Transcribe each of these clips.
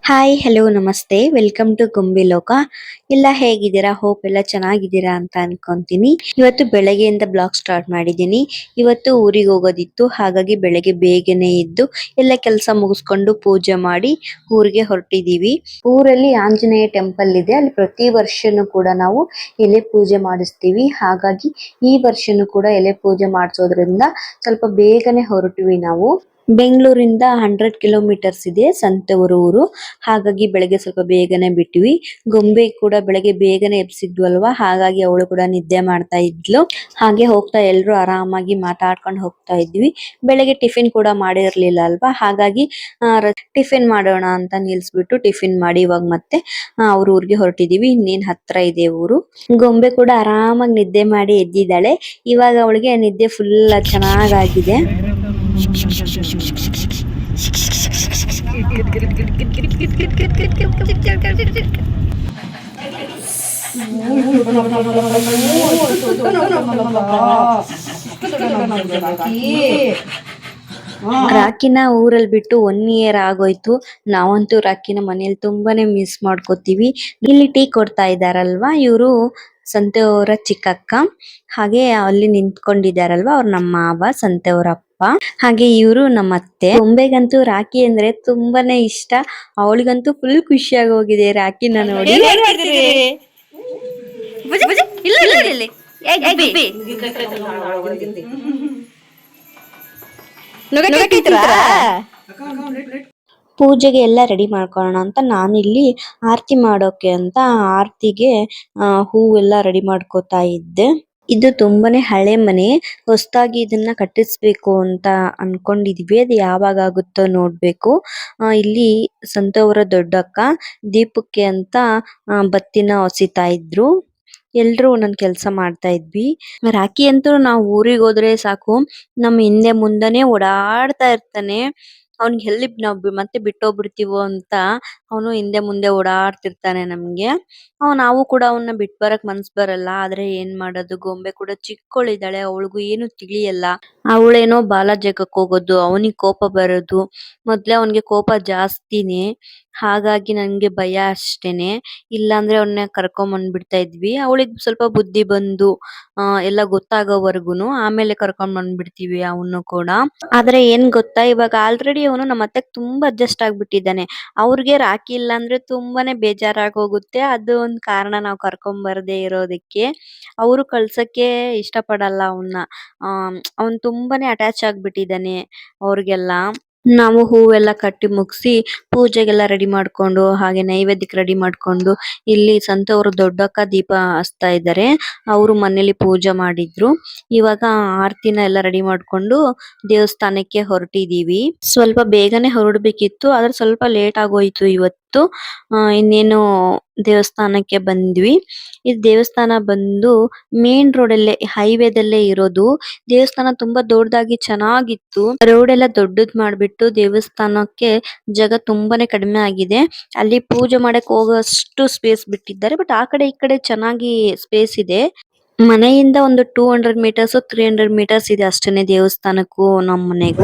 Hi hello ನಮಸ್ತೆ welcome to ಗೊಂಬೆ ಲೋಕ. ಎಲ್ಲ ಹೇಗಿದ್ದೀರಾ? ಹೋಪ್ ಎಲ್ಲ ಚೆನ್ನಾಗಿದ್ದೀರಾ ಅಂತ ಅನ್ಕೊಂತೀನಿ. ಇವತ್ತು ಬೆಳಗ್ಗೆಯಿಂದ ಬ್ಲಾಗ್ ಸ್ಟಾರ್ಟ್ ಮಾಡಿದ್ದೀನಿ. ಇವತ್ತು ಊರಿಗೆ ಹೋಗೋದಿತ್ತು, ಹಾಗಾಗಿ ಬೆಳಗ್ಗೆ ಬೇಗನೆ ಎದ್ದು ಎಲ್ಲ ಕೆಲಸ ಮುಗಿಸ್ಕೊಂಡು ಪೂಜೆ ಮಾಡಿ ಊರಿಗೆ ಹೊರಟಿದೀವಿ. ಊರಲ್ಲಿ ಆಂಜನೇಯ ಟೆಂಪಲ್ ಇದೆ, ಅಲ್ಲಿ ಪ್ರತಿ ವರ್ಷನೂ ಕೂಡ ನಾವು ಎಲೆ ಪೂಜೆ ಮಾಡಿಸ್ತೀವಿ. ಹಾಗಾಗಿ ಈ ವರ್ಷನೂ ಕೂಡ ಎಲೆ ಪೂಜೆ ಮಾಡಿಸೋದ್ರಿಂದ ಸ್ವಲ್ಪ ಬೇಗನೆ ಹೊರಟ್ವಿ ನಾವು. ಬೆಂಗಳೂರಿಂದ 100 ಕಿಲೋಮೀಟರ್ಸ್ ಇದೆ ಸಂತೊರು ಊರು. ಹಾಗಾಗಿ ಬೆಳಗ್ಗೆ ಸ್ವಲ್ಪ ಬೇಗನೆ ಬಿಟ್ವಿ. ಗೊಂಬೆ ಕೂಡ ಬೆಳಗ್ಗೆ ಬೇಗನೆ ಎಬ್ಸಿದ್ವು ಅಲ್ವಾ, ಹಾಗಾಗಿ ಅವಳು ಕೂಡ ನಿದ್ದೆ ಮಾಡ್ತಾ ಇದ್ಲು. ಹಾಗೆ ಹೋಗ್ತಾ ಎಲ್ರು ಆರಾಮಾಗಿ ಮಾತಾಡ್ಕೊಂಡು ಹೋಗ್ತಾ ಇದ್ವಿ. ಬೆಳಗ್ಗೆ ಟಿಫಿನ್ ಕೂಡ ಮಾಡಿರ್ಲಿಲ್ಲ ಅಲ್ವಾ, ಹಾಗಾಗಿ ಟಿಫಿನ್ ಮಾಡೋಣ ಅಂತ ನಿಲ್ಸ್ಬಿಟ್ಟು ಟಿಫಿನ್ ಮಾಡಿ ಇವಾಗ ಮತ್ತೆ ಅವ್ರ ಊರಿಗೆ ಹೊರಟಿದೀವಿ. ಇನ್ನೇನ್ ಹತ್ರ ಇದೆ ಊರು. ಗೊಂಬೆ ಕೂಡ ಆರಾಮಾಗಿ ನಿದ್ದೆ ಮಾಡಿ ಎದ್ದಿದ್ದಾಳೆ. ಇವಾಗ ಅವಳಿಗೆ ನಿದ್ದೆ ಫುಲ್ ಚೆನ್ನಾಗಾಗಿದೆ. ರಾಕಿನ ಊರಲ್ಲಿ ಬಿಟ್ಟು 1 ಇಯರ್ ಆಗೋಯ್ತು. ನಾವಂತೂ ರಾಕಿನ ಮನೇಲಿ ತುಂಬಾನೇ ಮಿಸ್ ಮಾಡ್ಕೋತೀವಿ. ಇಲ್ಲಿ ಟೀ ಕೊಡ್ತಾ ಇದಾರಲ್ವಾ, ಇವರು ಸಂತೆಯವರ ಚಿಕ್ಕಕ್ಕ. ಹಾಗೆ ಅಲ್ಲಿ ನಿಂತ್ಕೊಂಡಿದಾರಲ್ವಾ, ಅವ್ರು ನಮ್ಮ ಮಾವ, ಸಂತೆಯವರ ಅಪ್ಪ. ಹಾಗೆ ಇವರು ನಮ್ಮ ಅತ್ತೆ. ಗೊಂಬೆಗಂತೂ ರಾಖಿ ಅಂದ್ರೆ ತುಂಬಾನೇ ಇಷ್ಟ. ಅವಳಿಗಂತೂ ಫುಲ್ ಖುಷಿಯಾಗಿ ಹೋಗಿದೆ ರಾಕಿನ ನೋಡಿ. ಪೂಜೆಗೆ ಎಲ್ಲ ರೆಡಿ ಮಾಡ್ಕೊಳ್ಳೋಣ ಅಂತ ನಾನಿಲ್ಲಿ ಆರತಿ ಮಾಡೋಕೆ ಅಂತ ಆರತಿಗೆ ಹೂವೆಲ್ಲ ರೆಡಿ ಮಾಡ್ಕೋತಾ ಇದ್ದೆ. ಇದು ತುಂಬಾನೇ ಹಳೆ ಮನೆ, ಹೊಸದಾಗಿ ಇದನ್ನ ಕಟ್ಟಿಸ್ಬೇಕು ಅಂತ ಅನ್ಕೊಂಡಿದೀವಿ. ಅದು ಯಾವಾಗ ಆಗುತ್ತೋ ನೋಡ್ಬೇಕು. ಇಲ್ಲಿ ಸಂತೆಯವರ ದೊಡ್ಡಕ್ಕ ದೀಪಕ್ಕೆ ಅಂತ ಬತ್ತಿನ ಹೊಸಿತಾ ಇದ್ರು. ಎಲ್ರು ಒಂದೊಂದ್ ಕೆಲ್ಸ ಮಾಡ್ತಾ ಇದ್ವಿ. ರಾಖಿ ಅಂತೂ ನಾವು ಊರಿಗೆ ಹೋದ್ರೆ ಸಾಕು, ನಮ್ಮ ಹಿಂದೆ ಮುಂದೆನೆ ಓಡಾಡ್ತಾ ಇರ್ತಾನೆ. ಅವ್ನಿಗೆ ಎಲ್ಲಿ ನಾವು ಮತ್ತೆ ಬಿಟ್ಟೋಗ್ಬಿಡ್ತೀವೋ ಅಂತ ಅವನು ಹಿಂದೆ ಮುಂದೆ ಓಡಾಡ್ತಿರ್ತಾನೆ ನಮ್ಗೆ. ನಾವು ಕೂಡ ಅವನ್ನ ಬಿಟ್ ಬರಕ್ ಮನ್ಸ್ ಬರಲ್ಲ. ಆದ್ರೆ ಏನ್ ಮಾಡೋದು, ಗೊಂಬೆ ಕೂಡ ಚಿಕ್ಕವಳಿದ್ದಾಳೆ, ಅವಳಿಗೂ ಏನು ತಿಳಿಯಲ್ಲ. ಅವಳೇನೋ ಬಾಲ ಜಗಕ್ ಹೋಗೋದು, ಅವನಿಗೆ ಕೋಪ ಬರೋದು. ಮೊದ್ಲೇ ಅವನ್ಗೆ ಕೋಪ ಜಾಸ್ತಿನೇ, ಹಾಗಾಗಿ ನನ್ಗೆ ಭಯ ಅಷ್ಟೇನೆ. ಇಲ್ಲಾಂದ್ರೆ ಅವನ್ನ ಕರ್ಕೊಂಡ್ ಬಂದ್ಬಿಡ್ತಾ ಇದ್ವಿ. ಅವಳಿಗೆ ಸ್ವಲ್ಪ ಬುದ್ಧಿ ಬಂದು ಎಲ್ಲ ಗೊತ್ತಾಗೋವರ್ಗುನು ಆಮೇಲೆ ಕರ್ಕೊಂಡ್ ಬಂದ್ಬಿಡ್ತೀವಿ ಅವನು ಕೂಡ. ಆದ್ರೆ ಏನ್ ಗೊತ್ತಾ, ಇವಾಗ ಆಲ್ರೆಡಿ ಅವನು ನಮ್ಮ ಅತ್ತೆಗ್ ತುಂಬಾ ಅಡ್ಜಸ್ಟ್ ಆಗ್ಬಿಟ್ಟಿದ್ದಾನೆ. ಅವ್ರಿಗೆ ರಾಖಿ ಇಲ್ಲ ಅಂದ್ರೆ ತುಂಬಾನೇ ಬೇಜಾರಾಗಿ ಹೋಗುತ್ತೆ. ಅದು ಒಂದ್ ಕಾರಣ ನಾವು ಕರ್ಕೊಂಡ್ ಬರದೇ ಇರೋದಕ್ಕೆ. ಅವರು ಕಳ್ಸಕ್ಕೆ ಇಷ್ಟ ಪಡಲ್ಲ ಅವನ್ನ. ಅವನ್ ತುಂಬಾನೇ ಅಟ್ಯಾಚ್ ಆಗ್ಬಿಟ್ಟಿದ್ದಾನೆ ಅವ್ರಿಗೆಲ್ಲ. ನಾವು ಹೂವೆಲ್ಲ ಕಟ್ಟಿ ಮುಗಿಸಿ ಪೂಜೆಗೆಲ್ಲ ರೆಡಿ ಮಾಡ್ಕೊಂಡು, ಹಾಗೆ ನೈವೇದ್ಯಕ್ಕೆ ರೆಡಿ ಮಾಡ್ಕೊಂಡು, ಇಲ್ಲಿ ಸಂತೆಯವರು ದೊಡ್ಡಕ್ಕ ದೀಪ ಹಚ್ತಾ ಇದ್ದಾರೆ. ಅವರು ಮನೇಲಿ ಪೂಜೆ ಮಾಡಿದ್ರು. ಇವಾಗ ಆರತಿನ ಎಲ್ಲ ರೆಡಿ ಮಾಡ್ಕೊಂಡು ದೇವಸ್ಥಾನಕ್ಕೆ ಹೊರಟಿದೀವಿ. ಸ್ವಲ್ಪ ಬೇಗನೆ ಹೊರಡ್ಬೇಕಿತ್ತು, ಆದ್ರೆ ಸ್ವಲ್ಪ ಲೇಟ್ ಆಗೋಯ್ತು ಇವತ್ತು. ಇನ್ನೇನು ದೇವಸ್ಥಾನಕ್ಕೆ ಬಂದ್ವಿ. ಈ ದೇವಸ್ಥಾನ ಬಂದು ಮೇನ್ ರೋಡ್ ಅಲ್ಲೇ, ಹೈವೇದಲ್ಲೇ ಇರೋದು. ದೇವಸ್ಥಾನ ತುಂಬಾ ದೊಡ್ಡದಾಗಿ ಚೆನ್ನಾಗಿತ್ತು. ರೋಡ್ ಎಲ್ಲ ದೊಡ್ಡದ್ ಮಾಡ್ಬಿಟ್ಟು ದೇವಸ್ಥಾನಕ್ಕೆ ಜಾಗ ತುಂಬಾನೇ ಕಡಿಮೆ ಆಗಿದೆ. ಅಲ್ಲಿ ಪೂಜೆ ಮಾಡಕ್ ಹೋಗೋಷ್ಟು ಸ್ಪೇಸ್ ಬಿಟ್ಟಿದ್ದಾರೆ. ಬಟ್ ಆ ಕಡೆ ಈ ಕಡೆ ಚೆನ್ನಾಗಿ ಸ್ಪೇಸ್ ಇದೆ. ಮನೆಯಿಂದ ಒಂದು 200 ಮೀಟರ್ಸ್ 300 ಮೀಟರ್ಸ್ ಇದೆ ಅಷ್ಟೇನೆ ದೇವಸ್ಥಾನಕ್ಕೂ ನಮ್ಮ ಮನೆಗೂ.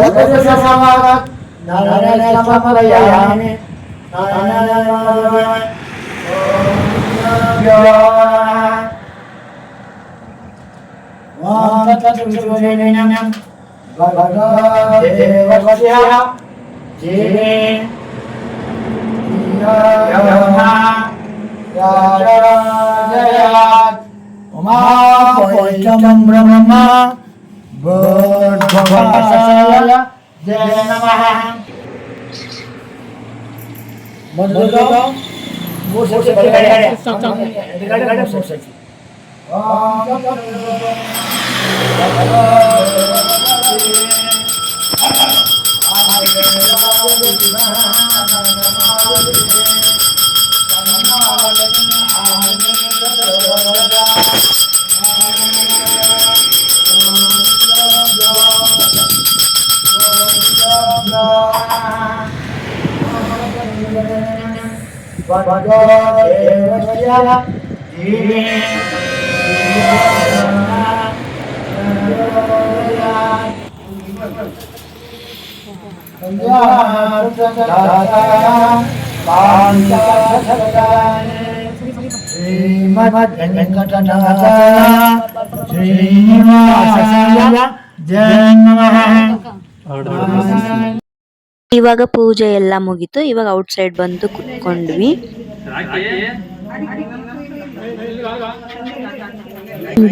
ಇವಾಗ ಪೂಜೆ ಎಲ್ಲ ಮುಗೀತು. ಇವಾಗ ಔಟ್ಸೈಡ್ ಬಂದು ಕುತ್ಕೊಂಡ್ವಿ.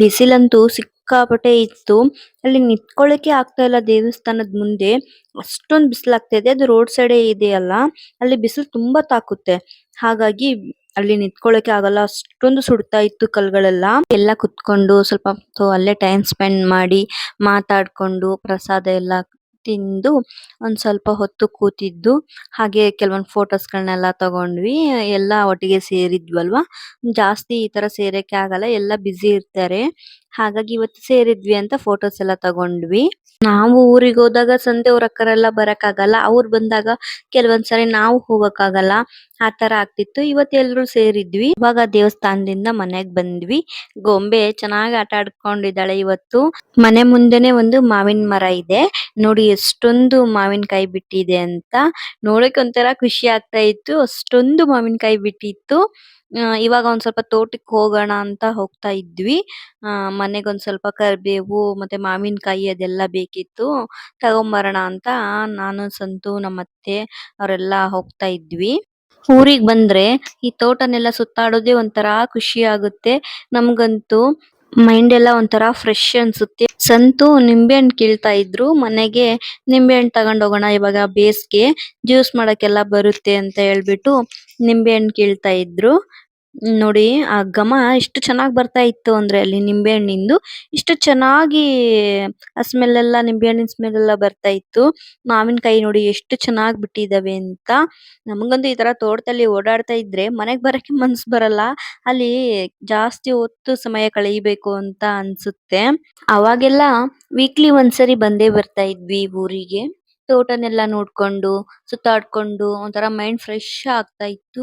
ಬಿಸಿಲಂತೂ ಸಿಕ್ಕಾಪಟ್ಟೆ ಇತ್ತು. ಅಲ್ಲಿ ನಿಂತ್ಕೊಳ್ಳಿಕ್ಕೆ ಆಗ್ತಾ ಇಲ್ಲ ದೇವಸ್ಥಾನದ ಮುಂದೆ, ಅಷ್ಟೊಂದು ಬಿಸಿಲಾಗ್ತಾ ಇದೆ. ಅದು ರೋಡ್ ಸೈಡ್ ಇದೆಯಲ್ಲ, ಅಲ್ಲಿ ಬಿಸಿಲು ತುಂಬಾ ತಾಕುತ್ತೆ. ಹಾಗಾಗಿ ಅಲ್ಲಿ ನಿಂತ್ಕೊಳ್ಳಿಕ್ಕೆ ಆಗಲ್ಲ, ಅಷ್ಟೊಂದು ಸುಡ್ತಾ ಇತ್ತು ಕಲ್ಗಳೆಲ್ಲ. ಎಲ್ಲ ಕುತ್ಕೊಂಡು ಸ್ವಲ್ಪ ಹೊತ್ತು ಅಲ್ಲೇ ಟೈಮ್ ಸ್ಪೆಂಡ್ ಮಾಡಿ ಮಾತಾಡ್ಕೊಂಡು ಪ್ರಸಾದ ಎಲ್ಲ ತಿಂದು ಒಂದ್ ಸ್ವಲ್ಪ ಹೊತ್ತು ಕೂತಿದ್ದು. ಹಾಗೆ ಕೆಲವೊಂದು ಫೋಟೋಸ್ಗಳನ್ನೆಲ್ಲ ತಗೊಂಡ್ವಿ. ಎಲ್ಲ ಒಟ್ಟಿಗೆ ಸೇರಿದ್ವಲ್ವಾ, ಜಾಸ್ತಿ ಈ ತರ ಸೇರಕ್ಕೆ ಆಗಲ್ಲ, ಎಲ್ಲ ಬ್ಯುಸಿ ಇರ್ತಾರೆ. ಹಾಗಾಗಿ ಇವತ್ತು ಸೇರಿದ್ವಿ ಅಂತ ಫೋಟೋಸ್ ಎಲ್ಲ ತಗೊಂಡ್ವಿ. ನಾವು ಊರಿಗೆ ಹೋದಾಗ ಸಂತೆ ಊರಕ್ಕರೆಲ್ಲ ಬರಕ್ ಆಗಲ್ಲ, ಅವ್ರು ಬಂದಾಗ ಕೆಲವೊಂದ್ಸರಿ ನಾವು ಹೋಗಕ್ಕಾಗಲ್ಲ, ಆ ತರ ಆಗ್ತಿತ್ತು. ಇವತ್ತು ಎಲ್ರು ಸೇರಿದ್ವಿ. ಇವಾಗ ದೇವಸ್ಥಾನದಿಂದ ಮನೆಗ್ ಬಂದ್ವಿ. ಗೊಂಬೆ ಚೆನ್ನಾಗಿ ಆಟ ಆಡ್ಕೊಂಡಿದ್ದಾಳೆ ಇವತ್ತು. ಮನೆ ಮುಂದೆನೆ ಒಂದು ಮಾವಿನ ಮರ ಇದೆ. ನೋಡಿ ಎಷ್ಟೊಂದು ಮಾವಿನಕಾಯಿ ಬಿಟ್ಟಿದೆ ಅಂತ. ನೋಡಕ್ ಒಂಥರ ಖುಷಿ ಆಗ್ತಾ ಇತ್ತು, ಅಷ್ಟೊಂದು ಮಾವಿನಕಾಯಿ ಬಿಟ್ಟಿತ್ತು. ಇವಾಗ ಒಂದ್ ಸ್ವಲ್ಪ ತೋಟಕ್ಕೆ ಹೋಗೋಣ ಅಂತ ಹೋಗ್ತಾ ಇದ್ವಿ. ಮನೆಗೆ ಒಂದ್ ಸ್ವಲ್ಪ ಕರಿಬೇವು ಮತ್ತೆ ಮಾವಿನಕಾಯಿ ಅದೆಲ್ಲ ಬೇಕಿತ್ತು, ತಗೊಂಬರೋಣ ಅಂತ ನಾನು, ಸಂತು, ನಮ್ಮತ್ತೆ ಅವರೆಲ್ಲ ಹೋಗ್ತಾ ಇದ್ವಿ. ಊರಿಗೆ ಬಂದ್ರೆ ಈ ತೋಟನೆಲ್ಲ ಸುತ್ತಾಡೋದೇ ಒಂಥರ ಖುಷಿ ಆಗುತ್ತೆ ನಮ್ಗಂತೂ. ಮೈಂಡ್ ಎಲ್ಲ ಒಂಥರ ಫ್ರೆಶ್ ಅನ್ಸುತ್ತೆ. ಸಂತು ನಿಂಬೆ ಹಣ್ಣು ಕೀಳ್ತಾ ಇದ್ರು. ಮನೆಗೆ ನಿಂಬೆ ಹಣ್ಣು ತಗೊಂಡ್ ಹೋಗೋಣ, ಇವಾಗ ಬೇಸ್ಗೆ ಜ್ಯೂಸ್ ಮಾಡಕ್ಕೆಲ್ಲ ಬರುತ್ತೆ ಅಂತ ಹೇಳ್ಬಿಟ್ಟು ನಿಂಬೆ ಹಣ್ಣು ಕೀಳ್ತಾ ಇದ್ರು. ನೋಡಿ ಆ ಘಮ ಎಷ್ಟು ಚೆನ್ನಾಗಿ ಬರ್ತಾ ಇತ್ತು ಅಂದ್ರೆ, ಅಲ್ಲಿ ನಿಂಬೆ ಹಣ್ಣಿಂದು ಇಷ್ಟು ಚೆನ್ನಾಗಿ ಆ ಸ್ಮೆಲ್ ಎಲ್ಲ, ನಿಂಬೆ ಹಣ್ಣಿನ ಸ್ಮೆಲ್ ಎಲ್ಲ ಬರ್ತಾ ಇತ್ತು. ಮಾವಿನಕಾಯಿ ನೋಡಿ ಎಷ್ಟು ಚೆನ್ನಾಗಿ ಬಿಟ್ಟಿದಾವೆ ಅಂತ. ನಮಗಂತೂ ಈ ತರ ತೋಟದಲ್ಲಿ ಓಡಾಡ್ತಾ ಇದ್ರೆ ಮನೆಗ್ ಬರಕ್ಕೆ ಮನ್ಸ್ ಬರಲ್ಲ, ಅಲ್ಲಿ ಜಾಸ್ತಿ ಹೊತ್ತು ಸಮಯ ಕಳೆಯಬೇಕು ಅಂತ ಅನ್ಸುತ್ತೆ. ಅವಾಗೆಲ್ಲ ವೀಕ್ಲಿ ಒಂದ್ಸರಿ ಬಂದೇ ಬರ್ತಾ ಇದ್ವಿ ಊರಿಗೆ. ತೋಟನೆಲ್ಲ ನೋಡ್ಕೊಂಡು ಸುತ್ತಾಡ್ಕೊಂಡು ಒಂಥರ ಮೈಂಡ್ ಫ್ರೆಶ್ ಆಗ್ತಾ ಇತ್ತು.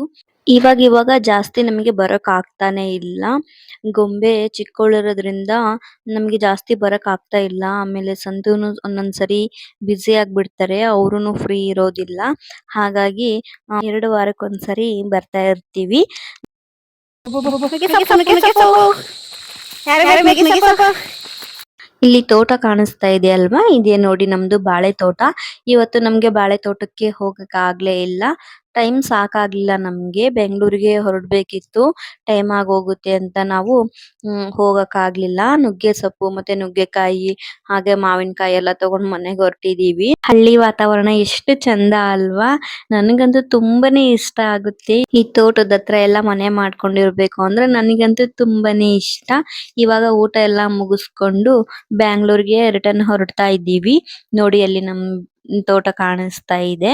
ಇವಾಗ ಜಾಸ್ತಿ ನಮಗೆ ಬರಕ್ ಆಗ್ತಾನೆ ಇಲ್ಲ. ಗೊಂಬೆ ಚಿಕ್ಕವಳಿರೋದ್ರಿಂದ ನಮ್ಗೆ ಜಾಸ್ತಿ ಬರಕ್ ಆಗ್ತಾ ಇಲ್ಲ. ಆಮೇಲೆ ಸಂತೂನು ಒಂದೊಂದ್ಸರಿ ಬ್ಯುಸಿ ಆಗ್ಬಿಡ್ತಾರೆ, ಅವ್ರುನು ಫ್ರೀ ಇರೋದಿಲ್ಲ. ಹಾಗಾಗಿ 2 ವಾರಕ್ಕೊಂದ್ಸರಿ ಬರ್ತಾ ಇರ್ತೀವಿ. ಇಲ್ಲಿ ತೋಟ ಕಾಣಿಸ್ತಾ ಇದೆ ಅಲ್ವಾ, ಇದೇ ನೋಡಿ ನಮ್ದು ಬಾಳೆ ತೋಟ. ಇವತ್ತು ನಮ್ಗೆ ಬಾಳೆ ತೋಟಕ್ಕೆ ಹೋಗಕ್ ಆಗ್ಲೇ ಇಲ್ಲ, ಟೈಮ್ ಸಾಕಾಗ್ಲಿಲ್ಲ ನಮ್ಗೆ. ಬೆಂಗಳೂರಿಗೆ ಹೊರಡ್ಬೇಕಿತ್ತು, ಟೈಮ್ ಆಗೋಗುತ್ತೆ ಅಂತ ನಾವು ಹೋಗಕ್ ಆಗ್ಲಿಲ್ಲ. ನುಗ್ಗೆ ಸೊಪ್ಪು ಮತ್ತೆ ನುಗ್ಗೆಕಾಯಿ ಹಾಗೆ ಮಾವಿನಕಾಯಿ ಎಲ್ಲ ತಗೊಂಡ್ ಮನೆಗೆ ಹೊರಟಿದೀವಿ. ಹಳ್ಳಿ ವಾತಾವರಣ ಎಷ್ಟು ಚಂದ ಅಲ್ವಾ, ನನಗಂತೂ ತುಂಬಾನೇ ಇಷ್ಟ ಆಗುತ್ತೆ. ಈ ತೋಟದ ಹತ್ರ ಎಲ್ಲ ಮನೆ ಮಾಡ್ಕೊಂಡಿರ್ಬೇಕು ಅಂದ್ರೆ ನನಗಂತೂ ತುಂಬಾನೇ ಇಷ್ಟ. ಇವಾಗ ಊಟ ಎಲ್ಲ ಮುಗಿಸ್ಕೊಂಡು ಬ್ಯಾಂಗ್ಳೂರ್ಗೆ ರಿಟರ್ನ್ ಹೊರಡ್ತಾ ಇದ್ದೀವಿ. ನೋಡಿ ಅಲ್ಲಿ ನಮ್ ತೋಟ ಕಾಣಿಸ್ತಾ ಇದೆ.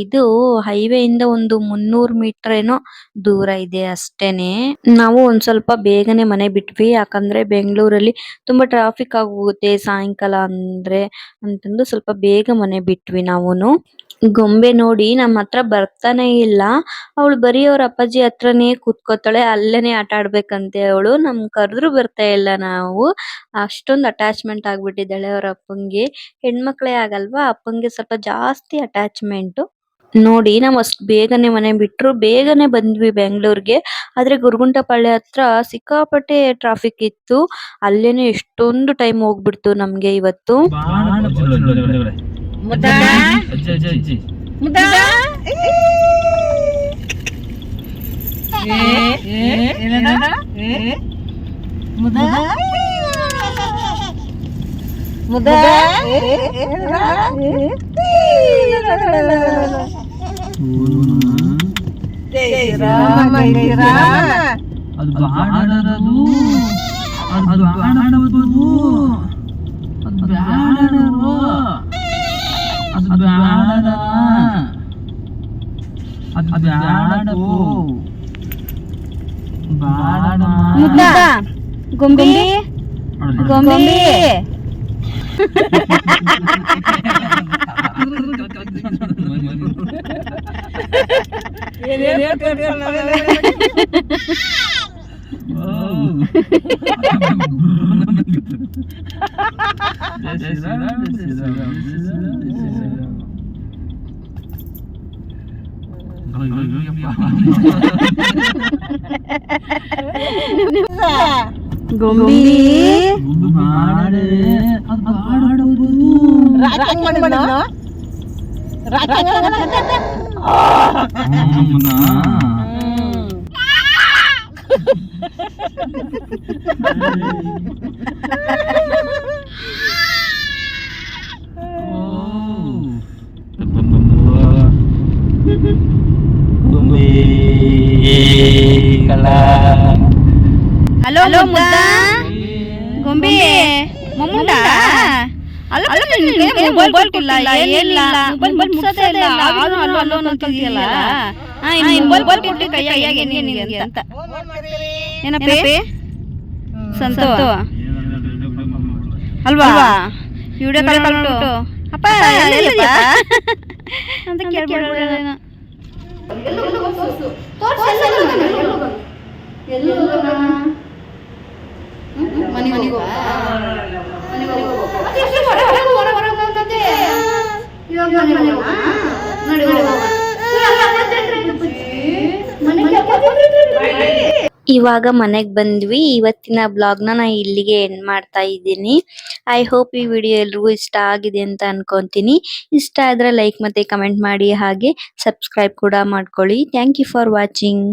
ಇದು ಹೈವೇ ಇಂದ ಒಂದು 300 ಮೀಟರ್ ಏನೋ ದೂರ ಇದೆ ಅಷ್ಟೇನೆ. ನಾವು ಒಂದ್ ಸ್ವಲ್ಪ ಬೇಗನೆ ಮನೆ ಬಿಟ್ವಿ, ಯಾಕಂದ್ರೆ ಬೆಂಗಳೂರಲ್ಲಿ ತುಂಬಾ ಟ್ರಾಫಿಕ್ ಆಗೋಗುತ್ತೆ ಸಾಯಂಕಾಲ ಅಂದ್ರೆ ಅಂತಂದು ಸ್ವಲ್ಪ ಬೇಗ ಮನೆ ಬಿಟ್ವಿ ನಾವುನು. ಗೊಂಬೆ ನೋಡಿ ನಮ್ಮ ಹತ್ರ ಬರ್ತಾನೆ ಇಲ್ಲ. ಅವಳು ಬರೀ ಅವ್ರ ಅಪ್ಪಾಜಿ ಹತ್ರನೇ ಕೂತ್ಕೋತಾಳೆ, ಅಲ್ಲೇನೆ ಆಟ ಆಡ್ಬೇಕಂತೆ ಅವಳು. ನಮ್ ಕರೆದ್ರು ಬರ್ತಾ ಇಲ್ಲ. ನಾವು ಅಷ್ಟೊಂದು ಅಟ್ಯಾಚ್ಮೆಂಟ್ ಆಗ್ಬಿಟ್ಟಿದ್ದಾಳೆ ಅವ್ರ ಅಪ್ಪಂಗೆ. ಹೆಣ್ಮಕ್ಳೇ ಆಗಲ್ವಾ, ಅಪ್ಪಂಗೆ ಸ್ವಲ್ಪ ಜಾಸ್ತಿ ಅಟ್ಯಾಚ್ಮೆಂಟ್. ನೋಡಿ ನಾವ್ ಅಷ್ಟ್ ಬೇಗನೆ ಮನೆ ಬಿಟ್ರು, ಬೇಗನೆ ಬಂದ್ವಿ ಬೆಂಗಳೂರಿಗೆ. ಆದ್ರೆ ಗುರುಗುಂಟಪಾಳ್ಯ ಹತ್ರ ಸಿಕ್ಕಾಪಟ್ಟೆ ಟ್ರಾಫಿಕ್ ಇತ್ತು, ಅಲ್ಲೇನೆ ಎಷ್ಟೊಂದು ಟೈಮ್ ಹೋಗ್ಬಿಡ್ತು ನಮ್ಗೆ ಇವತ್ತು. ಗೊಂಬೆ ಗೊಂಬೆ ಗೊಂಬಿ ಹಲೋ ಮುದ್ದ ಗೊಂಬಿ ಮಮ್ಮುಂಡ ಅಲ್ಲ ಮೊಬೈಲ್ ಕೊಟ್ಟಿಲ್ಲ ಏನಿಲ್ಲ ಮೊಬೈಲ್ ಮುಟ್ಸೋದೇ ಇಲ್ಲ ಆದ್ರೂ ಅಲ್ಲೋ ಅಂತೀಯಲ್ಲ ಮೊಬೈಲ್ ಕೊಟ್ಟು ಕೈಯಾಗೆ ನಿನಗೆ ಅಂತ ಏನಪ್ಪಿ ಸಂತು ಅಲ್ವಾ ವಿಡಿಯೋ ಕಾಲ್ ಉಂಟು ಅಪ್ಪ ಎಲ್ಲಿದ್ದೀಯಾ ಅಂತ ಕೇಳ್ಬಿಡೋಣ ಇವಾಗ ಮನೆಗ್ ಬಂದ್ವಿ. ಇವತ್ತಿನ ಬ್ಲಾಗ್ನ ನಾ ಇಲ್ಲಿಗೆ ಎಂಡ್ ಮಾಡ್ತಾ ಇದ್ದೀನಿ. ಐ ಹೋಪ್ ಈ ವಿಡಿಯೋ ಎಲ್ರಿಗೂ ಇಷ್ಟ ಆಗಿದೆ ಅಂತ ಅನ್ಕೊಂತೀನಿ. ಇಷ್ಟ ಆದ್ರೆ ಲೈಕ್ ಮತ್ತೆ ಕಮೆಂಟ್ ಮಾಡಿ, ಹಾಗೆ ಸಬ್ಸ್ಕ್ರೈಬ್ ಕೂಡ ಮಾಡ್ಕೊಳ್ಳಿ. Thank you for watching.